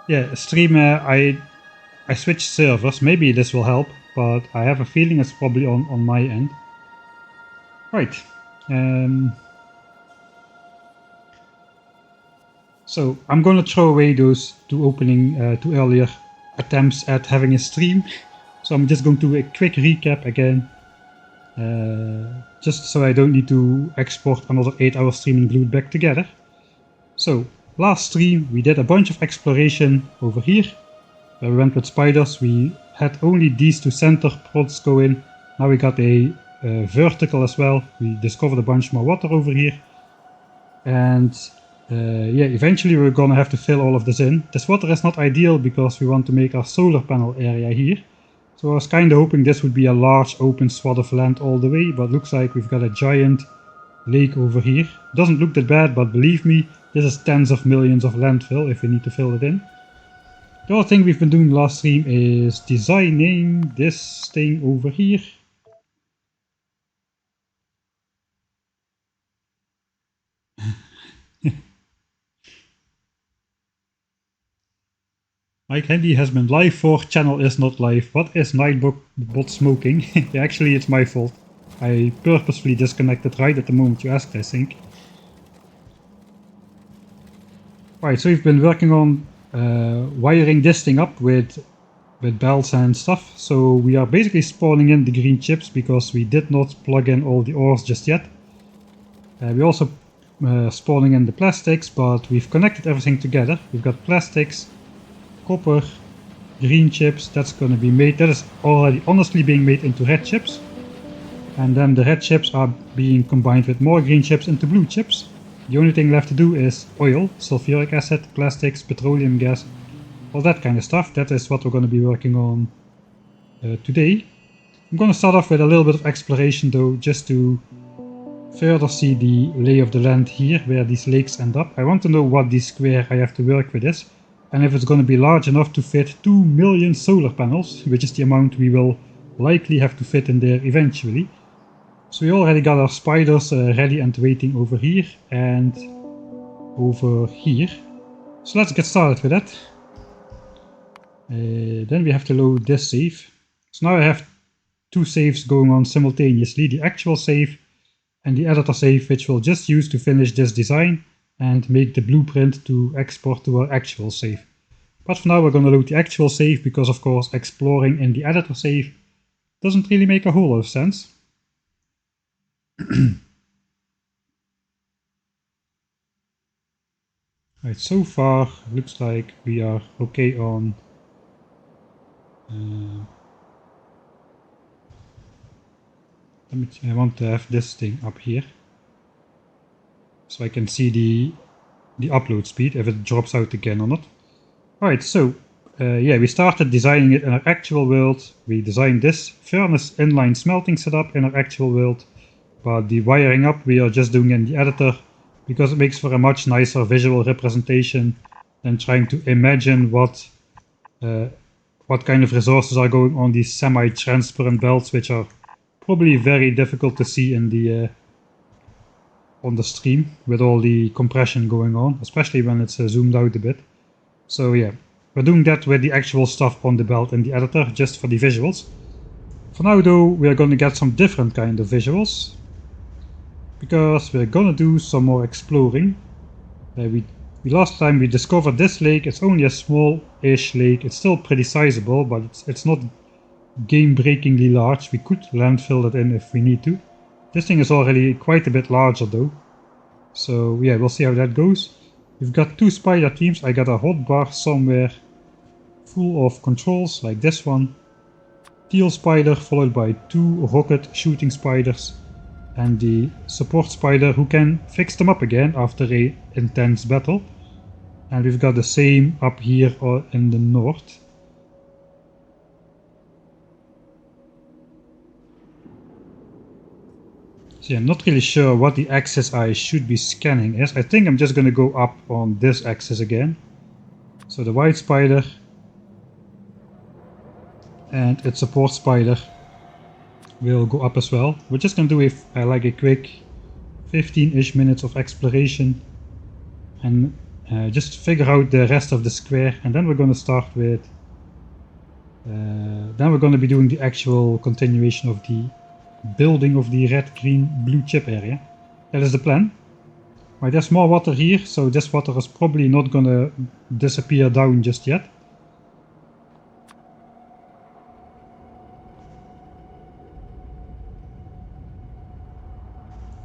Yeah, stream, I switched servers. Maybe this will help, but I have a feeling it's probably on my end. Right. So I'm gonna throw away those two earlier attempts at having a stream. So I'm just going to do a quick recap again. Just so I don't need to export another 8-hour stream and glue it back together. So, last stream we did a bunch of exploration over here. Where we went with spiders. We had only these two center prods go in. Now we got a vertical as well. We discovered a bunch more water over here. And yeah, eventually we're gonna have to fill all of this in. This water is not ideal because we want to make our solar panel area here. So I was kind of hoping this would be a large open swath of land all the way, but looks like we've got a giant lake over here. Doesn't look that bad, but believe me, this is tens of millions of landfill if we need to fill it in. The other thing we've been doing last stream is designing this thing over here. Mike Handy has been live for channel is not live. What is Nightbot smoking? Actually, it's my fault. I purposefully disconnected right at the moment you asked, I think. Right, so we've been working on wiring this thing up with belts and stuff. So we are basically spawning in the green chips because we did not plug in all the ores just yet. We're also spawning in the plastics, but we've connected everything together. We've got plastics, copper, green chips, that's going to be made, that is already honestly being made into red chips. And then the red chips are being combined with more green chips into blue chips. The only thing left to do is oil, sulfuric acid, plastics, petroleum gas, all that kind of stuff. That is what we're going to be working on today. I'm going to start off with a little bit of exploration though, just to further see the lay of the land here, where these lakes end up. I want to know what the square I have to work with is, and if it's going to be large enough to fit 2 million solar panels, which is the amount we will likely have to fit in there eventually. So we already got our spiders ready and waiting over here and over here. So let's get started with that. Then we have to load this save. So now I have two saves going on simultaneously, the actual save and the editor save, which we'll just use to finish this design and make the blueprint to export to our actual save. But for now we're going to load the actual save because of course exploring in the editor save doesn't really make a whole lot of sense. Right, so far looks like we are okay on I want to have this thing up here so I can see the upload speed, if it drops out again or not. Alright, so yeah, we started designing it in our actual world. We designed this furnace inline smelting setup in our actual world, but the wiring up we are just doing in the editor because it makes for a much nicer visual representation than trying to imagine what kind of resources are going on these semi-transparent belts, which are probably very difficult to see in the on the stream with all the compression going on, especially when it's zoomed out a bit. So yeah, we're doing that with the actual stuff on the belt in the editor, just for the visuals. For now though, we're going to get some different kind of visuals, because we're gonna do some more exploring. Last time we discovered this lake. It's only a small-ish lake. It's still pretty sizable, but it's not game-breakingly large. We could landfill it in if we need to. This thing is already quite a bit larger though. So yeah, we'll see how that goes. We've got two spider teams. I got a hotbar somewhere full of controls like this one. Teal spider followed by two rocket shooting spiders. And the support spider who can fix them up again after a intense battle. And we've got the same up here or in the north. So yeah, I'm not really sure what the axis I should be scanning is. I think I'm just going to go up on this axis again. So the white spider and its support spider will go up as well. We're just going to do like a quick 15-ish minutes of exploration and just figure out the rest of the square, and then we're going to start with then we're going to be doing the actual continuation of the building of the red, green, blue chip area. That is the plan. Right, there's more water here, so this water is probably not going to disappear down just yet.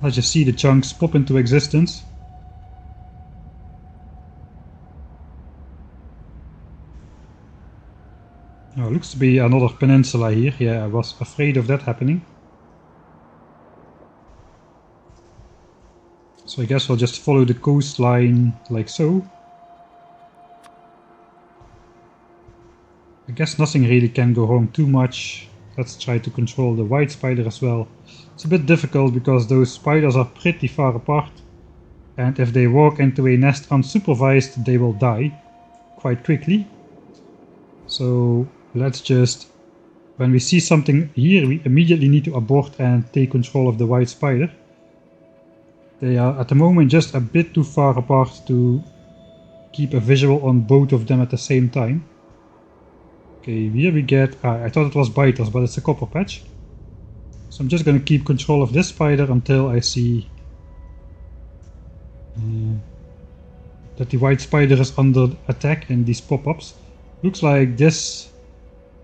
Let's just see the chunks pop into existence. Oh, looks to be another peninsula here. Yeah, I was afraid of that happening. So I guess we'll just follow the coastline like so. I guess nothing really can go wrong too much. Let's try to control the white spider as well. It's a bit difficult because those spiders are pretty far apart. And if they walk into a nest unsupervised, they will die quite quickly. So let's just, when we see something here, we immediately need to abort and take control of the white spider. They are at the moment just a bit too far apart to keep a visual on both of them at the same time. Okay, here we get, I thought it was biters, but it's a copper patch. So I'm just going to keep control of this spider until I see that the white spider is under attack in these pop-ups. Looks like this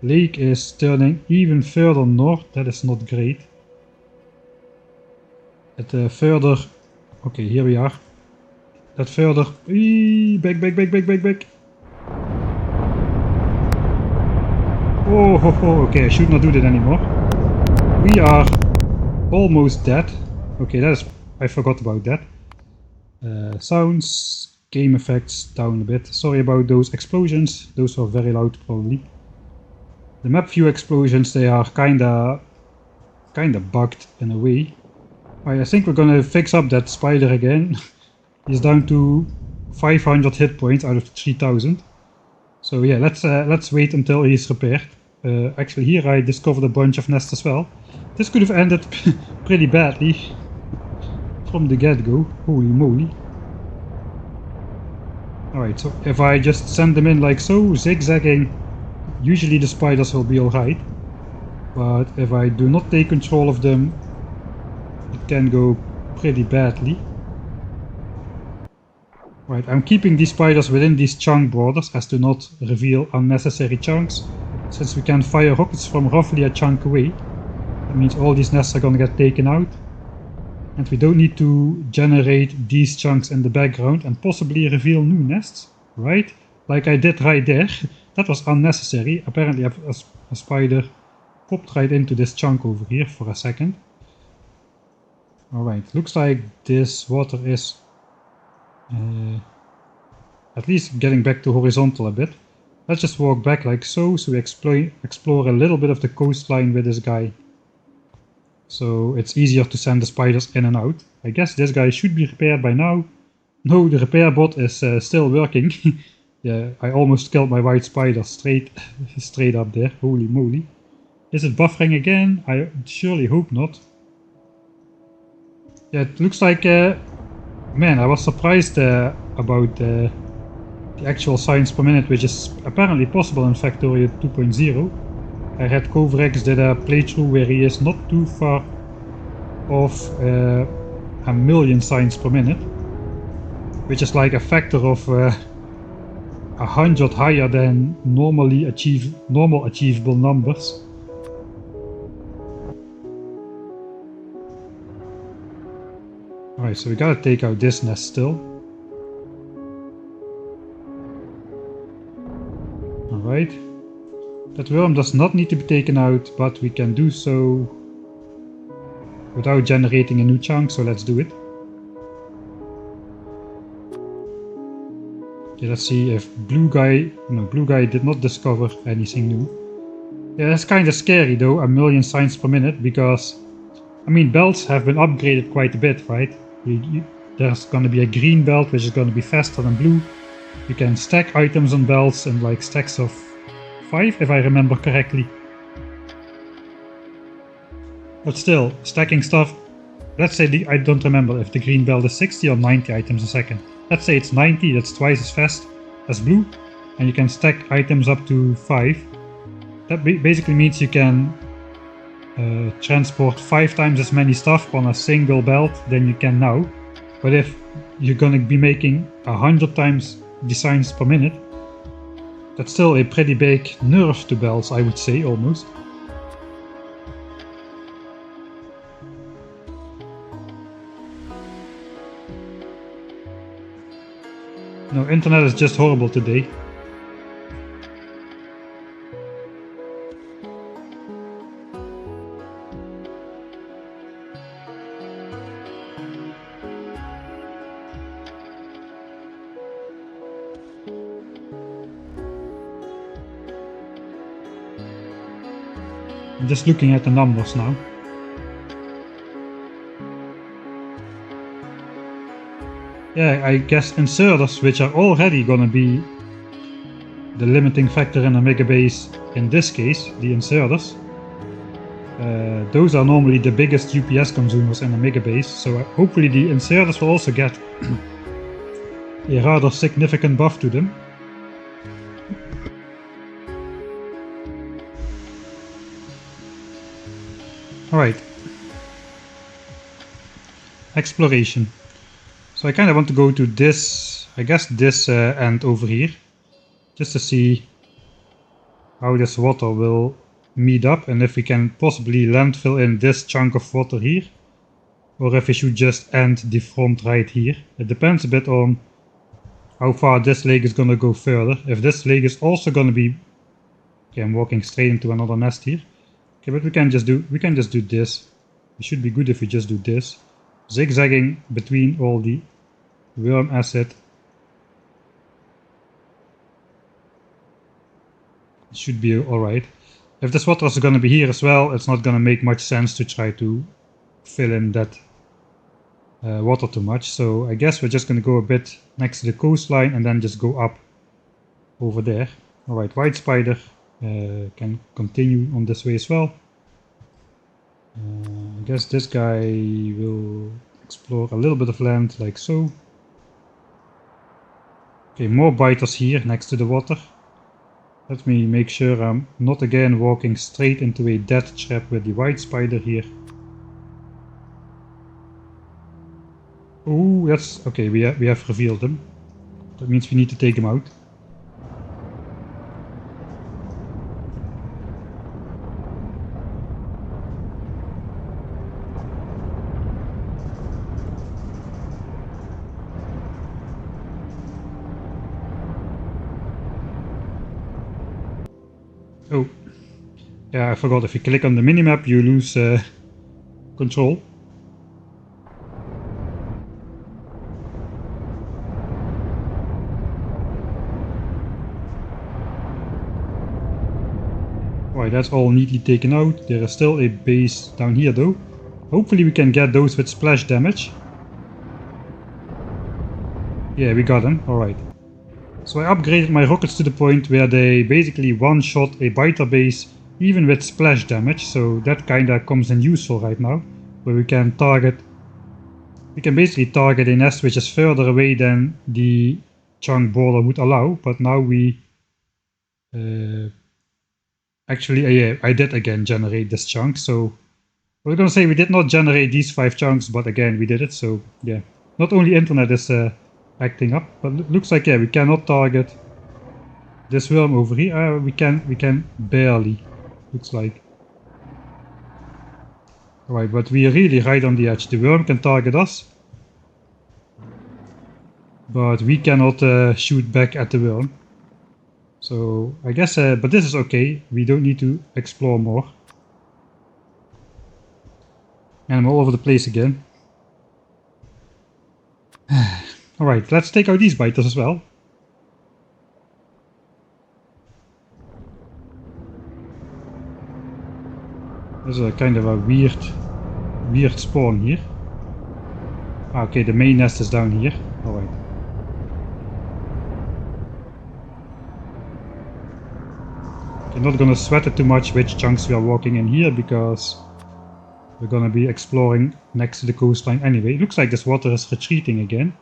lake is turning even further north. That is not great. At further, okay, here we are. That further, back. Oh, okay, I should not do that anymore. We are almost dead. Okay, that is, I forgot about that. Sounds, game effects down a bit. Sorry about those explosions. Those were very loud probably. The map view explosions, they are kinda bugged in a way. I think we're gonna fix up that spider again. He's down to 500 hit points out of 3000. So yeah, let's wait until he's repaired. Actually, here I discovered a bunch of nests as well. This could have ended pretty badly from the get-go. Holy moly. Alright, so if I just send them in like so, zigzagging, usually the spiders will be alright. But if I do not take control of them, it can go pretty badly. Right, I'm keeping these spiders within these chunk borders as to not reveal unnecessary chunks. Since we can fire rockets from roughly a chunk away, that means all these nests are gonna get taken out. And we don't need to generate these chunks in the background and possibly reveal new nests, right? Like I did right there. That was unnecessary. Apparently a spider popped right into this chunk over here for a second. Alright, looks like this water is at least getting back to horizontal a bit. Let's just walk back like so we explore a little bit of the coastline with this guy. So it's easier to send the spiders in and out. I guess this guy should be repaired by now. No, the repair bot is still working. Yeah, I almost killed my white spider straight up there. Holy moly. Is it buffering again? I surely hope not. Yeah, it looks like... man, I was surprised about the actual signs per minute, which is apparently possible in Factorio 2.0. I read Kovrex did a playthrough where he is not too far off 1,000,000 signs per minute, which is like a factor of 100 higher than normal achievable numbers. Alright, so we gotta take out this nest still. Alright. That worm does not need to be taken out, but we can do so without generating a new chunk, so let's do it. Okay, let's see if Blue Guy did not discover anything new. Yeah, that's kinda scary though, 1,000,000 signs per minute, because I mean, belts have been upgraded quite a bit, right? There's gonna be a green belt which is gonna be faster than blue. You can stack items on belts in like stacks of 5, if I remember correctly. But still, stacking stuff let's say I don't remember if the green belt is 60 or 90 items a second. Let's say it's 90, that's twice as fast as blue, and you can stack items up to 5. That basically means you can transport 5 times as many stuff on a single belt than you can now. But if you're gonna be making 100 times designs per minute, that's still a pretty big nerf to belts, I would say, almost. No, internet is just horrible today. I'm just looking at the numbers now. Yeah, I guess inserters, which are already gonna be the limiting factor in a mega base, in this case, the inserters. Those are normally the biggest UPS consumers in a mega base, so hopefully the inserters will also get a rather significant buff to them. Alright. Exploration. So I kind of want to go to this, I guess this end over here, just to see how this water will meet up and if we can possibly landfill in this chunk of water here, or if we should just end the front right here. It depends a bit on how far this lake is going to go further. If this lake is also going to be, okay, I'm walking straight into another nest here. Okay, but we can just do this. It should be good if we just do this. Zigzagging between all the worm acid. It should be alright. If this water is going to be here as well, it's not going to make much sense to try to fill in that water too much. So I guess we're just going to go a bit next to the coastline and then just go up over there. Alright, white spider can continue on this way as well. I guess this guy will explore a little bit of land like so. Okay, more biters here next to the water. Let me make sure I'm not again walking straight into a death trap with the white spider here. Oh, that's okay, we have revealed them. That means we need to take him out. Oh, yeah, I forgot, if you click on the minimap you lose control. Right, that's all neatly taken out. There is still a base down here though. Hopefully we can get those with splash damage. Yeah, we got them, alright. So I upgraded my rockets to the point where they basically one-shot a biter base even with splash damage, so that kinda comes in useful right now, where we can basically target a nest which is further away than the chunk border would allow, but now we actually, yeah, I did again generate this chunk, so we're gonna say we did not generate these 5 chunks, but again we did it, so yeah. Not only internet is acting up, but looks like, yeah, we cannot target this worm over here. We can barely, looks like. Alright, but we are really right on the edge. The worm can target us, but we cannot shoot back at the worm. So I guess, but this is okay. We don't need to explore more. And I'm all over the place again. Alright, let's take out these biters as well. There's a kind of a weird spawn here. Okay, the main nest is down here. Alright. I'm not gonna sweat it too much which chunks we are walking in here, because We're gonna be exploring next to the coastline anyway. It looks like this water is retreating again.